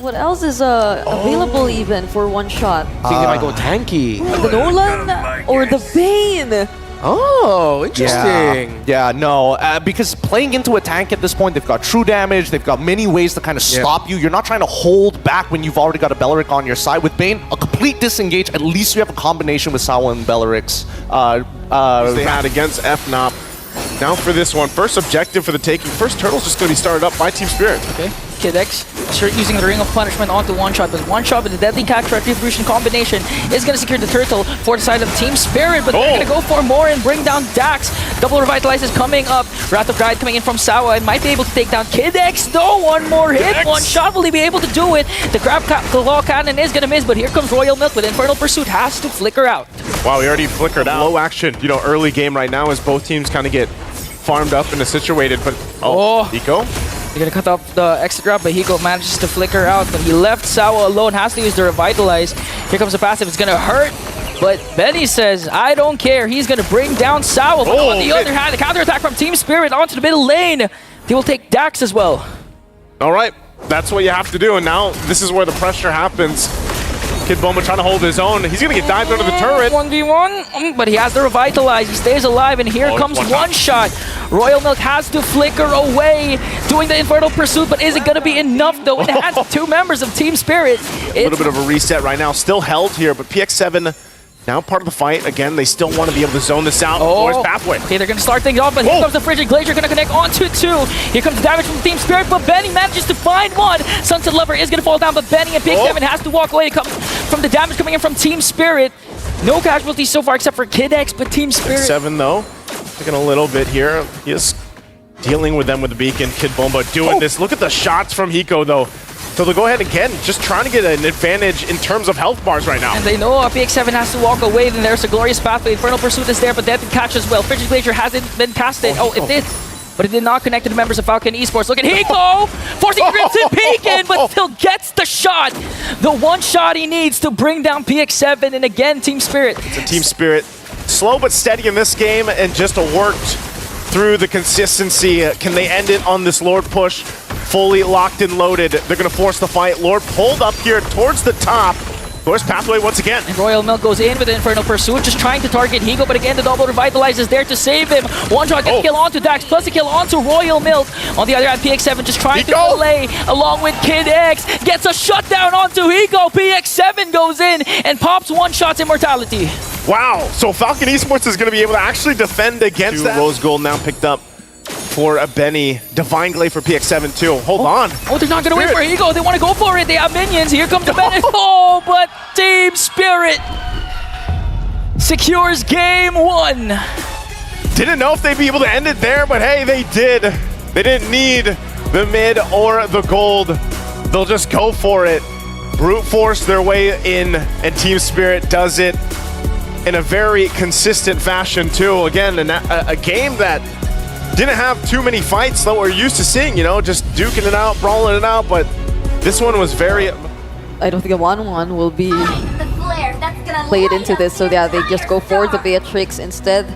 What else is available even for one shot? I think they might go tanky. The Nolan or the Bane? Oh, interesting. Yeah, no, because playing into a tank at this point, they've got true damage, they've got many ways to kind of stop you. You're not trying to hold back when you've already got a Belleric on your side. With Bane, a complete disengage, at least you have a combination with Sawa and Belleric's. They had against FNOP. Now for this one, first objective for the taking. First turtle's just going to be started up by Team Spirit. Okay, KidX using the Ring of Punishment onto one shot, but one shot with the Deadly Catch Retribution combination is going to secure the turtle for the side of Team Spirit, but they're going to go for more and bring down Dax. Double Revitalize is coming up. Wrath of Pride coming in from Sawa and might be able to take down KidX. No, one more hit, one shot. Will he be able to do it? The Crab Claw Cannon is going to miss, but here comes Royal Milk with Infernal Pursuit. Has to flicker out. Wow, he already flickered out. Low action, early game right now as both teams kind of get farmed up and situated, but Hiko? They're gonna cut off the extra grab, but Hiko manages to flicker out. But he left Sawa alone, has to use the Revitalize. Here comes the passive, it's gonna hurt. But Benny says, I don't care. He's gonna bring down Sawa. But on the other hand, the counterattack from Team Spirit onto the middle lane. They will take Dax as well. All right, that's what you have to do. And now this is where the pressure happens. Kid Bomba trying to hold his own. He's going to get dived under the turret. 1v1, but he has the Revitalize. He stays alive, and here comes one shot. Royal Milk has to flicker away, doing the Infernal Pursuit, but is it going to be enough, though? In the hands of two members of Team Spirit. A little bit of a reset right now. Still held here, but PX7 now part of the fight. Again, they still want to be able to zone this out. Force pathway. Okay, they're going to start things off, but here comes the Frigid Glacier, going to connect onto two. Here comes the damage from Team Spirit, but Benny manages to find one. Sunset Lover is going to fall down, but Benny and PX7 has to walk away. It comes from the damage coming in from Team Spirit. No casualties so far except for KidX, but Team Spirit. 7 though, taking a little bit here. He is dealing with them with the beacon. Kid Bomba doing this. Look at the shots from Hiko though. So they'll go ahead again, just trying to get an advantage in terms of health bars right now. And they know PX7 has to walk away, then there's a glorious pathway. Infernal Pursuit is there, but that didn't catch as well. Frigid Glacier hasn't been casted. It did. But it did not connect to the members of Falcon Esports. Look at Hiko! Forcing Crimson Beacon, but still gets the shot. The one shot he needs to bring down PX7, and again, Team Spirit. It's a Team Spirit. Slow but steady in this game, and just worked through the consistency. Can they end it on this Lord push? Fully locked and loaded. They're going to force the fight. Lord pulled up here towards the top. Force pathway once again. And Royal Milk goes in with the Infernal Pursuit, just trying to target Hiko, but again, the double Revitalize is there to save him. One shot gets a kill onto Dax, plus a kill onto Royal Milk. On the other hand, PX7 just trying to delay along with KidX. Gets a shutdown onto Hiko. PX7 goes in and pops one shot's immortality. Wow, so Falcon Esports is going to be able to actually defend against that. Rose Gold now picked up for a Benny. Divine Glaive for PX7 too. Hold on. Oh, they're not going to wait for Hiko. They want to go for it. They have minions. Here comes the Benny. But Team Spirit secures game one. Didn't know if they'd be able to end it there, but hey, they did. They didn't need the mid or the gold. They'll just go for it. Brute force their way in, and Team Spirit does it in a very consistent fashion too. Again, a game that didn't have too many fights that we're used to seeing, just duking it out, brawling it out, but this one was very... I don't think a 1-1 will be played into this, so yeah, they just go for the Beatrix instead.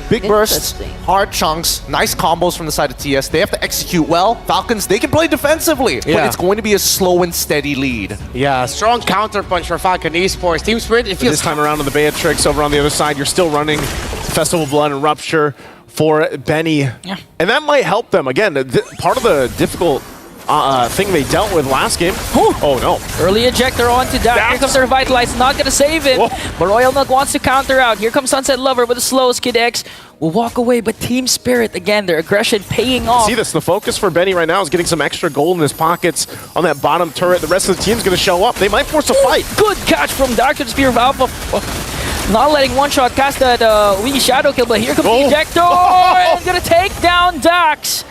Big bursts, hard chunks, nice combos from the side of TS. They have to execute well. Falcons, they can play defensively, but it's going to be a slow and steady lead. Yeah, strong counterpunch for Falcon Esports. Team Spirit, it feels... This time around on the Beatrix, over on the other side, you're still running Festival of Blood and Rupture for Benny. Yeah. And that might help them. Again, part of the difficult thing they dealt with last game. Oh no. Early ejector onto Dax. Here comes the Revitalize. Not going to save him. But Royal Milk wants to counter out. Here comes Sunset Lover with the slows. KidX will walk away. But Team Spirit, again, their aggression paying off. See this? The focus for Benny right now is getting some extra gold in his pockets on that bottom turret. The rest of the team's going to show up. They might force a fight. Good catch from Dark to the Spear of Alpha. Not letting one shot cast that wee shadow kill. But here comes the ejector. And going to take down Dax.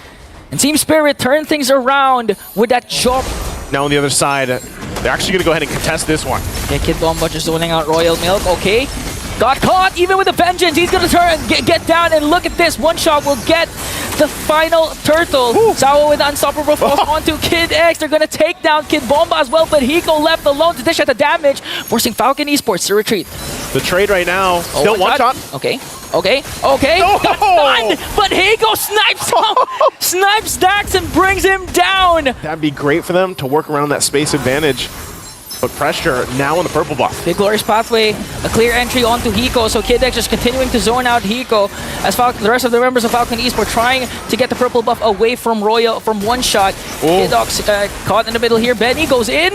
And Team Spirit turn things around with that jump. Now on the other side, they're actually going to go ahead and contest this one. Yeah, Kid Bomba just zoning out Royal Milk. Okay. Got caught even with the vengeance. He's going to turn, get down, and look at this. One shot will get the final turtle. Sawa with the unstoppable force onto KidX. They're going to take down Kid Bomba as well, but Hiko left alone to dish out the damage, forcing Falcon Esports to retreat. The trade right now, still one shot. Okay. Okay, that's done! But Higo snipes Dax and brings him down! That'd be great for them to work around that space advantage. But pressure now on the purple buff. Big Glorious Pathway, a clear entry onto Hiko, so Kid X just continuing to zone out Hiko as the rest of the members of Falcon Esports trying to get the purple buff away from Royal from one shot. Kid X caught in the middle here. Benny goes in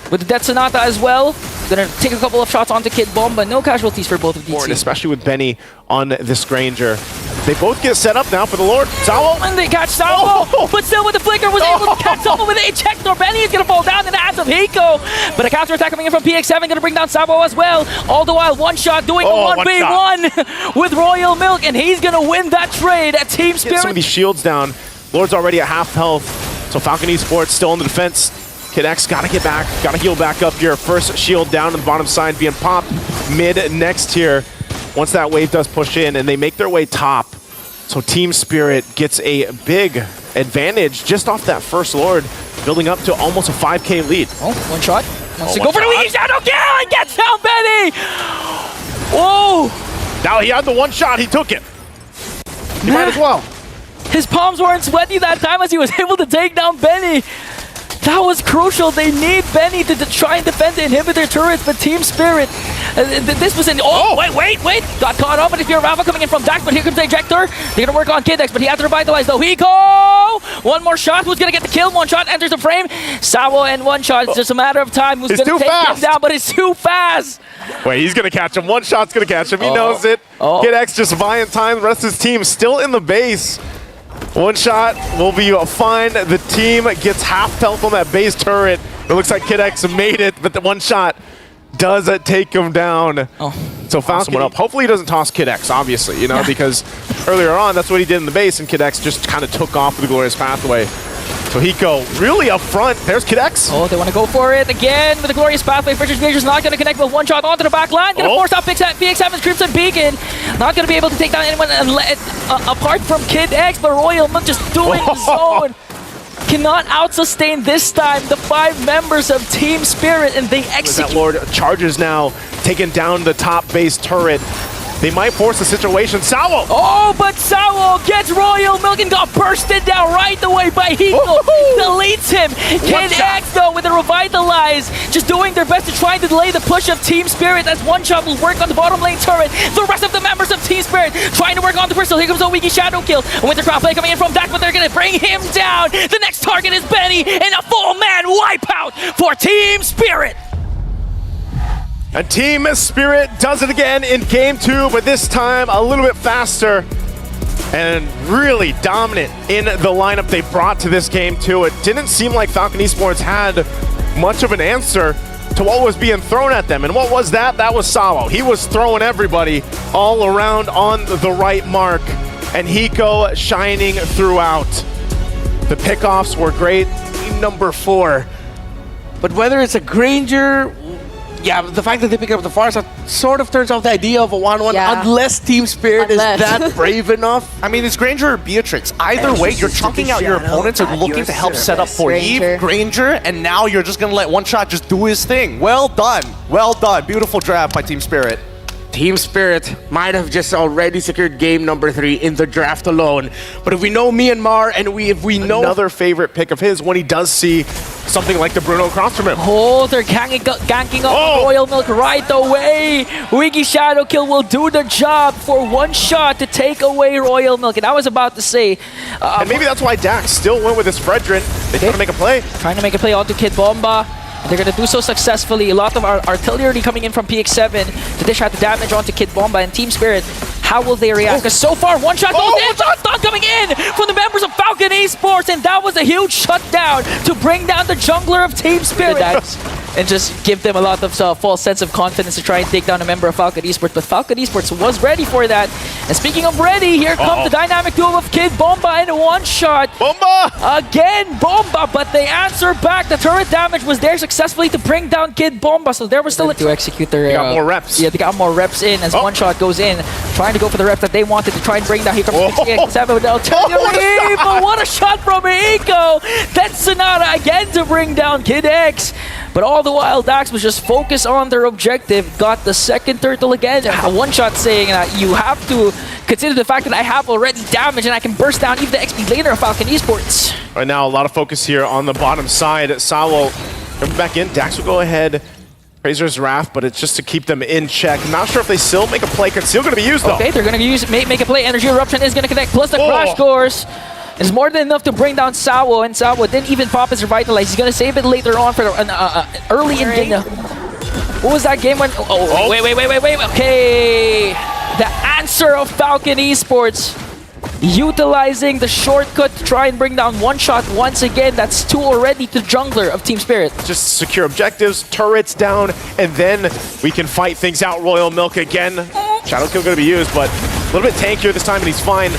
with the Death Sonata as well. Gonna take a couple of shots onto Kid Bomba. No casualties for both of these teams. Especially with Benny on this Granger. They both get set up now for the Lord. Zawo! And they catch Zawo! But still with the flicker was able to catch Zawo with a check. Nor Benny is gonna fall down in the hands of Hiko. But a counter attack coming in from PX7 gonna bring down Zawo as well. All the while, one shot doing the 1v1 with Royal Milk, and he's gonna win that trade at Team Spirit. Get some of these shields down. Lord's already at half health. So Falcon Esports still on the defense. Kid X gotta get back, gotta heal back up here. First shield down on the bottom side being popped mid next here. Once that wave does push in and they make their way top. So Team Spirit gets a big advantage just off that first Lord, building up to almost a 5K lead. Oh, one shot. Wants to go for the weak shadow kill and gets down Benny! Whoa! Now he had the one shot, he took it. He might as well. His palms weren't sweaty that time as he was able to take down Benny. That was crucial. They need Benny to try and defend the inhibitor turrets, but Team Spirit, this was an... Oh, wait! Got caught up, but if you're Rafa coming in from Dax, but here comes the ejector. They're going to work on Kid X, but he has to revitalize though. Hiko! One more shot. Who's going to get the kill? One shot enters the frame. Zawo and one shot. It's just a matter of time. Who's going to take him down, but it's too fast. Wait, he's going to catch him. One shot's going to catch him. He knows it. Kid X just buying time. The rest of his team still in the base. One shot will be fine. The team gets half health on that base turret. It looks like Kid X made it, but the one shot does take him down. So Falcon up. Hopefully he doesn't toss Kid X, obviously, you know, because earlier on, that's what he did in the base, and Kid X just kind of took off with the Glorious Pathway. So Hiko really up front. There's Kid X. Oh, they want to go for it again with the Glorious Pathway. British Major's not going to connect with one shot onto the back line. Going to force out PX7's Crimson Beacon. Not going to be able to take down anyone apart from Kid X, but Royal Milk just doing the zone. Cannot out-sustain this time the 5 members of Team Spirit, and they execute. That Lord charges now, taking down the top base turret. They might force the situation. Zawo! Oh, but Zawo gets Royal Milk and got bursted down right away by Hiko. Deletes him. Kid X, though, with a revitalize, just doing their best to try to delay the push of Team Spirit as one shot will work on the bottom lane turret. The rest of the members of Team Spirit trying to work on the pistol. Here comes a Wiki Shadow kill. A Wintercraft play coming in from Dax, but they're going to bring him down. The next target is Benny, and a full-man wipeout for Team Spirit. And Team Spirit does it again in Game 2, but this time a little bit faster and really dominant in the lineup they brought to this Game 2. It didn't seem like Falcon Esports had much of an answer to what was being thrown at them. And what was that? That was Zawo. He was throwing everybody all around on the right mark, and Hiko shining throughout. The pickoffs were great. Number 4. But whether it's a Granger, yeah, the fact that they pick up the far side sort of turns off the idea of a 1-1 unless Team Spirit is that brave enough. I mean, it's Granger or Beatrix. Either way, you're chunking out your opponents and looking to help set up for Eve, Granger, and now you're just going to let one shot just do his thing. Well done. Well done. Beautiful draft by Team Spirit. Team Spirit might have just already secured game number 3 in the draft alone. But if we know Myanmar and if we know... Another favorite pick of his when he does see something like the Bruno across from him. Oh, they're ganking up Royal Milk right away. Wiki Shadow kill will do the job for one shot to take away Royal Milk. And I was about to say... and maybe that's why Dax still went with his Fredrin. They trying to make a play. Trying to make a play onto Kid Bomba. They're going to do so successfully. A lot of artillery coming in from PX7 to dish out the damage onto Kid Bomba and Team Spirit. How will they react? Because so far, one shot goes in. Stun coming in from the members of Falcon Esports, and that was a huge shutdown to bring down the jungler of Team Spirit. And just give them a lot of false sense of confidence to try and take down a member of Falcon Esports. But Falcon Esports was ready for that. And speaking of ready, here comes the dynamic duo of Kid Bomba in one shot. Bomba! Again, Bomba, but they answer back. The turret damage was there successfully to bring down Kid Bomba. So there was still to execute their... They got more reps. Yeah, they got more reps in as one shot goes in. Trying to to go for the reps that they wanted to try and bring down. Here comes FCON. But what a shot from Eiko! That's Sonata again to bring down Kid X. But all the while, Dax was just focused on their objective. Got the second turtle again. A one-shot saying that you have to consider the fact that I have already damage and I can burst down even the XP laner of Falcon Esports. Right now, a lot of focus here on the bottom side. Sawo coming back in. Dax will go ahead. Razor's Wrath, but it's just to keep them in check. Not sure if they still make a play. Conceal going to be used, though. Okay, they're going to use make a play. Energy Eruption is going to connect. Plus the Crash Course. It's more than enough to bring down Sawo, and Sawo didn't even pop his Revitalize. He's going to save it later on for an early in game. What was that game when... Oh, wait. Okay. The answer of Falcon Esports. Utilizing the shortcut to try and bring down one shot once again. That's 2 already to jungler of Team Spirit. Just secure objectives, turrets down, and then we can fight things out. Royal Milk again. Shadow Kill going to be used, but a little bit tankier this time, and he's fine.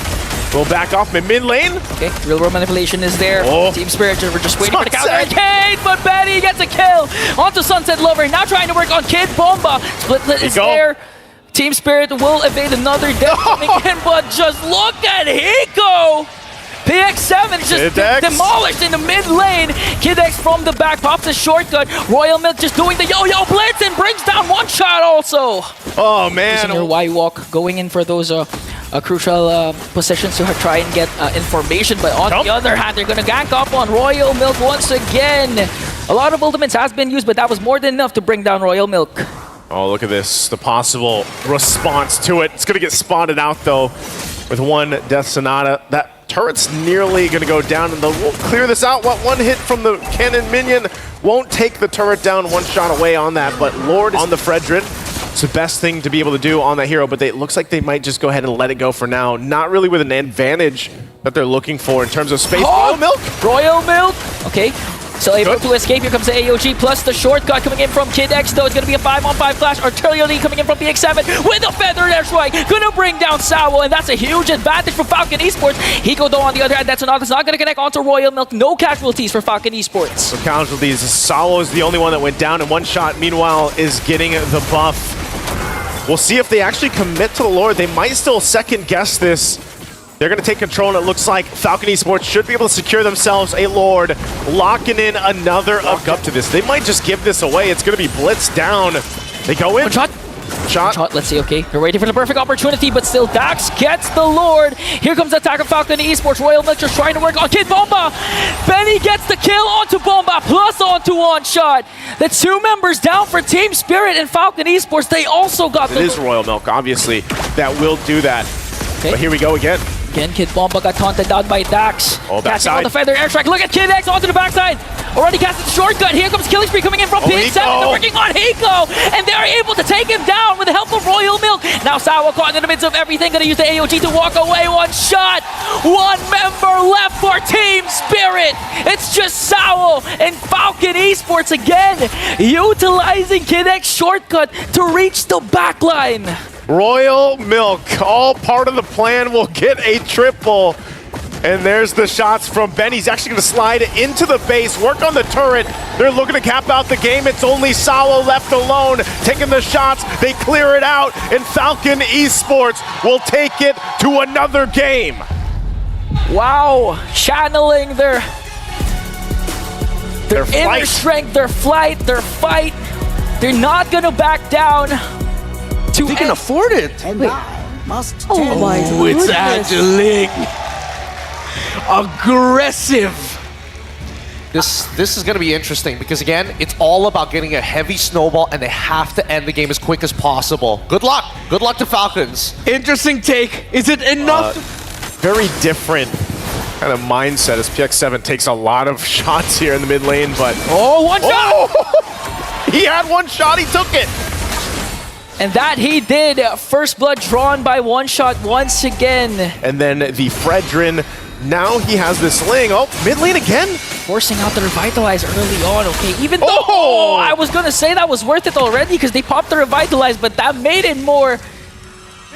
We'll back off mid lane. Okay, real world manipulation is there. Team Spirit, we're just waiting for the counter. Kate, but Betty gets a kill onto Sunset Lover. Now trying to work on Kid Bomba. Split is there. Team Spirit will evade another death coming in, but just look at Hiko! PX7 is just demolished in the mid lane. Kid X from the back pops a shortcut. Royal Milk just doing the yo-yo blitz and brings down one shot also. Oh man! Your Y-Walk going in for those crucial positions to try and get information, but on the other hand, they're gonna gank up on Royal Milk once again. A lot of ultimates has been used, but that was more than enough to bring down Royal Milk. Oh, look at this. The possible response to it. It's going to get spotted out, though, with one Death Sonata. That turret's nearly going to go down, and we'll clear this out. What one hit from the cannon minion won't take the turret down. One shot away on that, but Lord on the Fredrin. It's the best thing to be able to do on that hero, but it looks like they might just go ahead and let it go for now. Not really with an advantage that they're looking for in terms of space. Royal Milk! Royal Milk! Okay. So able to escape. Here comes the AOG plus the shortcut coming in from Kid X, though. It's going to be a 5-on-5 clash. Artillery coming in from PX7 with a feathered airstrike. Going to bring down Sawo, and that's a huge advantage for Falcon Esports. Hiko, though, on the other hand, that's not going to connect onto Royal Milk. No casualties for Falcon Esports. No casualties. Sawo is the only one that went down in one shot. Meanwhile, is getting the buff. We'll see if they actually commit to the Lord. They might still second guess this. They're going to take control, and it looks like Falcon Esports should be able to secure themselves a Lord, locking in another up to this. They might just give this away. It's going to be blitzed down. They go in. One shot. Let's see, okay. They're waiting for the perfect opportunity, but still Dax gets the Lord. Here comes the attack of Falcon Esports. Royal Milk just trying to work on Kid Bomba. Benny gets the kill onto Bomba, plus onto one shot. The 2 members down for Team Spirit and Falcon Esports. They also got the... It is Royal Milk, obviously, that will do that. Okay. But here we go again. Again, Kid Bomba got taunted down by Dax. Oh, backside. On the feather airstrike. Look at Kid X onto the backside. Already casted the shortcut. Here comes Killing Spree coming in from PX7. They're working on Hiko, and they're able to take him down with the help of Royal Milk. Now Sawa caught in the midst of everything. Gonna use the AOG to walk away. One shot. One member left for Team Spirit. It's just Sawa and Falcon Esports again, utilizing Kid X shortcut to reach the backline. Royal Milk, all part of the plan, will get a triple. And there's the shots from Ben. He's actually going to slide into the base, work on the turret. They're looking to cap out the game. It's only Sawo left alone, taking the shots. They clear it out, and Falcon Esports will take it to another game. Wow, channeling their inner strength, their flight, their fight. They're not going to back down. They can afford it. And oh my goodness. It's Angelique. Aggressive. This is going to be interesting because, again, it's all about getting a heavy snowball, and they have to end the game as quick as possible. Good luck. Good luck to Falcons. Interesting take. Is it enough? Very different kind of mindset as PX7 takes a lot of shots here in the mid lane, but... Oh, one shot! He had one shot. He took it. And that he did. First blood drawn by one shot once again. And then the Fredrin, now he has this sling. Oh, mid lane again? Forcing out the Revitalize early on, okay. Even though, I was going to say that was worth it already because they popped the Revitalize, but that made it more...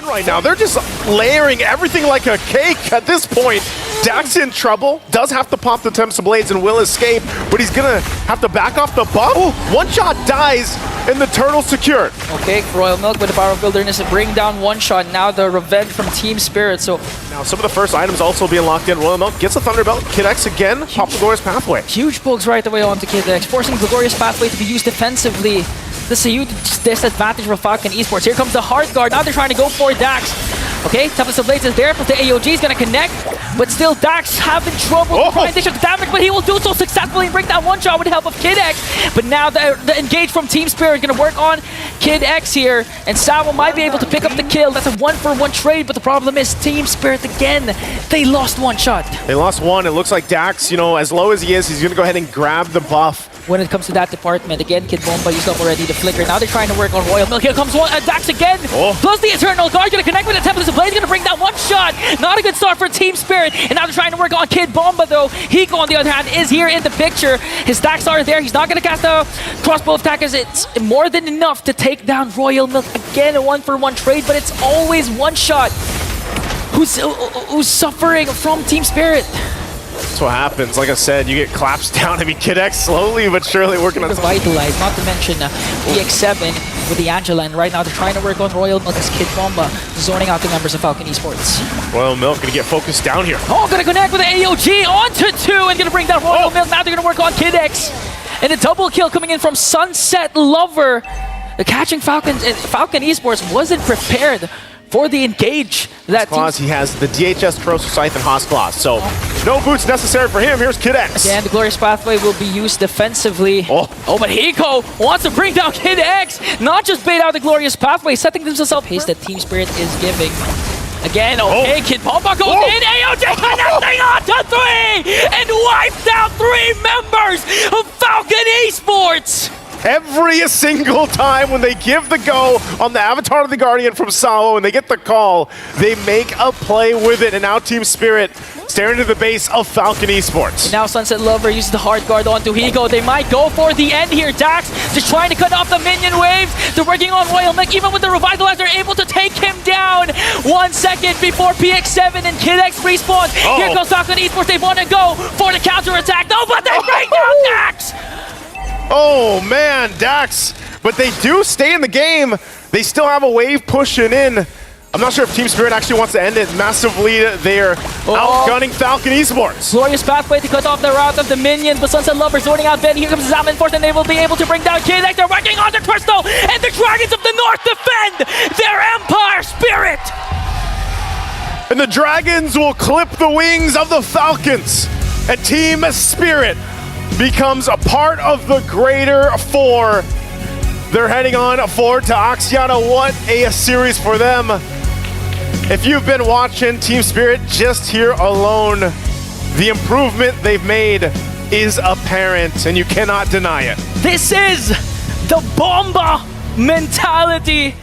Right now, they're just layering everything like a cake at this point. Dax in trouble, does have to pop the Tempest Blades and will escape, but he's gonna have to back off the buff. One shot dies, and the turtle's secured. Okay, Royal Milk with the power of wilderness to bring down one shot. Now the revenge from Team Spirit. So now some of the first items also being locked in. Royal Milk gets the Thunderbelt. Kid X again, pop the Glorious Pathway. huge pokes right away onto Kid X, forcing the Glorious Pathway to be used defensively. This is a huge disadvantage for Falcon Esports. Here comes the hard guard. Now they're trying to go for Dax. Okay, Tempest of Blades is there, but the AOG is going to connect. But still, Dax having trouble with the dish of damage, but he will do so successfully and break down one shot with the help of Kid X. But now the engage from Team Spirit is going to work on Kid X here, and Savo might be able to pick up the kill. That's a 1-for-1 trade, but the problem is Team Spirit again. They lost one shot. They lost one. It looks like Dax, you know, as low as he is, he's going to go ahead and grab the buff. When it comes to that department, again, Kid Bomba used up already the flicker. Now they're trying to work on Royal Milk. Here comes Dax again. Plus the Eternal Guard going to connect with the Tempest of Blades, going to bring that one shot. Not a good start for Team Spirit. And now they're trying to work on Kid Bomba though. Hiko on the other hand is here in the picture. His stacks are there. He's not going to cast the crossbow attack as it's more than enough to take down Royal Milk. Again, a 1-for-1 trade, but it's always one shot. Who's suffering from Team Spirit? That's what happens. Like I said, you get claps down. I mean, Kid X slowly but surely working on Revitalize, not to mention EX7 with the Angela, and right now they're trying to work on Royal Milk as Kid Bomba zoning out the members of Falcon Esports. Royal Milk going to get focused down here. Oh, going to connect with the AOG onto 2 and going to bring down Royal Milk. Now they're going to work on Kid X. And a double kill coming in from Sunset Lover. Catching Falcon Esports wasn't prepared for the engage. That Claws, he has the DHS Corrosive Scythe and Haas Claws, so no boots necessary for him. Here's Kid X. Again, the Glorious Pathway will be used defensively. Oh, but Hiko wants to bring down Kid X, not just bait out the Glorious Pathway, setting themselves up. Pace that Team Spirit is giving. Again, okay, Kid Bomba goes in, AOJ connecting onto 3, and wiped out 3 members of Falcon Esports! Every single time when they give the go on the Avatar of the Guardian from Sao and they get the call, they make a play with it. And now Team Spirit staring into the base of Falcon Esports. And now Sunset Lover uses the hard guard onto Hiko. They might go for the end here. Dax just trying to cut off the minion waves. They're working on Royal Milk. Even with the Revitalize, they're able to take him down. 1 second before PX7 and Kid X respawn. Here goes Falcon Esports. They want to go for the counter attack. No, but they bring down Dax! Oh man, Dax. But they do stay in the game. They still have a wave pushing in. I'm not sure if Team Spirit actually wants to end it. Massive lead there, outgunning Falcon Esports. Glorious Pathway to cut off the route of the minions, but Sunset Lover sorting out Ben. Here comes Zaman Force, and they will be able to bring down Kid X. They're working on the Crystal, and the Dragons of the North defend their Empire Spirit! And the Dragons will clip the wings of the Falcons. And Team Spirit becomes a part of the greater 4. They're heading on forward to Axiata. What a series for them. If you've been watching Team Spirit just here alone, the improvement they've made is apparent and you cannot deny it. This is the Bomba mentality.